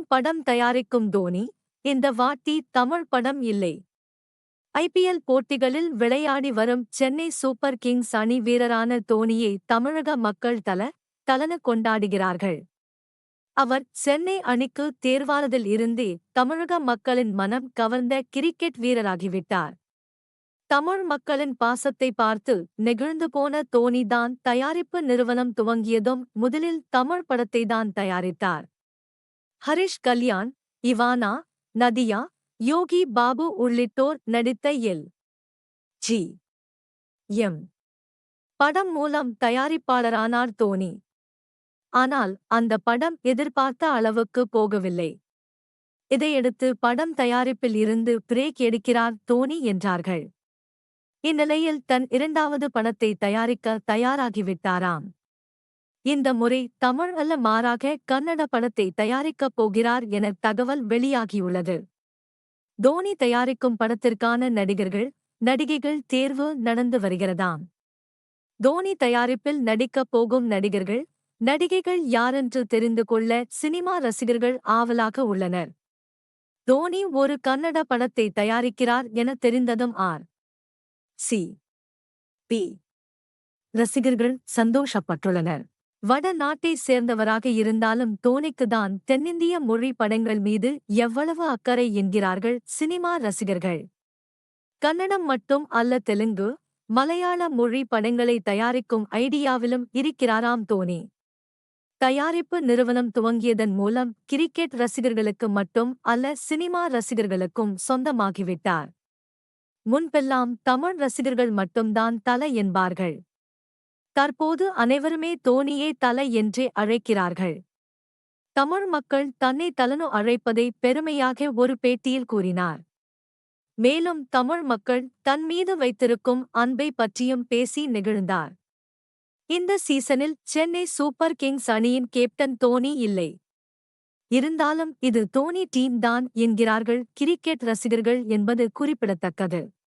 படம் தயாரிக்கும் தோனி, இந்த வாட்டி தமிழ் படம் இல்லை. ஐபிஎல் போட்டிகளில் விளையாடி வரும் சென்னை சூப்பர் கிங்ஸ் அணி வீரரான தோனியை தமிழக மக்கள் தலன கொண்டாடுகிறார்கள். அவர் சென்னை அணிக்கு தேர்வானதில் இருந்தே தமிழக மக்களின் மனம் கவர்ந்த கிரிக்கெட் வீரராகிவிட்டார். தமிழ் மக்களின் பாசத்தை பார்த்து நெகிழ்ந்து போன தோனி தான் தயாரிப்பு நிறுவனம் துவங்கியதும் முதலில் தமிழ் படத்தை தான் தயாரித்தார். ஹரிஷ் கல்யாண், இவானா, நதியா, யோகி பாபு உள்ளிட்டோர் நடித்த எல்.ஜி. எம். படம் மூலம் தயாரிப்பாளரானார் தோனி. ஆனால் அந்த படம் எதிர்பார்த்த அளவுக்கு போகவில்லை. இதையடுத்து படம் தயாரிப்பில் இருந்து பிரேக் எடுக்கிறார் தோனி என்றார்கள். இந்நிலையில் தன் இரண்டாவது படத்தை தயாரிக்க தயாராகிவிட்டாராம். இந்த முறை தமிழ் அல்ல, மாறாக கன்னட படத்தை தயாரிக்கப் போகிறார் என தகவல் வெளியாகியுள்ளது. தோனி தயாரிக்கும் படத்திற்கான நடிகர்கள், நடிகைகள் தேர்வு நடந்து வருகிறதாம். தோனி தயாரிப்பில் நடிக்கப் போகும் நடிகர்கள், நடிகைகள் யாரென்று தெரிந்து கொள்ள சினிமா ரசிகர்கள் ஆவலாக உள்ளனர். தோனி ஒரு கன்னட படத்தை தயாரிக்கிறார் என தெரிந்ததும் சி.பி. ரசிகர்கள் சந்தோஷப்பட்டுள்ளனர். வட நாட்டை சேர்ந்தவராக இருந்தாலும் தோனிக்குதான் தென்னிந்திய மொழி படங்கள் மீது எவ்வளவு அக்கறை என்கிறார்கள் சினிமா ரசிகர்கள். கன்னடம் மட்டும் அல்ல, தெலுங்கு, மலையாள மொழி படங்களை தயாரிக்கும் ஐடியாவிலும் இருக்கிறாராம் தோனி. தயாரிப்பு நிறுவனம் துவங்கியதன் மூலம் கிரிக்கெட் ரசிகர்களுக்கு மட்டும் அல்ல, சினிமா ரசிகர்களுக்கும் சொந்தமாகிவிட்டார். முன்பெல்லாம் தமிழ் ரசிகர்கள் மட்டும்தான் தல என்பார்கள். தற்போது அனைவருமே தோனியே தல என்றே அழைக்கிறார்கள். தமிழ் மக்கள் தன்னை தலனு அழைப்பதை பெருமையாக ஒரு பேட்டியில் கூறினார். மேலும் தமிழ் மக்கள் தன் மீது வைத்திருக்கும் அன்பை பற்றியும் பேசி நெகிழ்ந்தார். இந்த சீசனில் சென்னை சூப்பர் கிங்ஸ் அணியின் கேப்டன் தோனி இல்லை. இருந்தாலும் இது தோனி டீம் தான் என்கிறார்கள் கிரிக்கெட் ரசிகர்கள் என்பது குறிப்பிடத்தக்கது.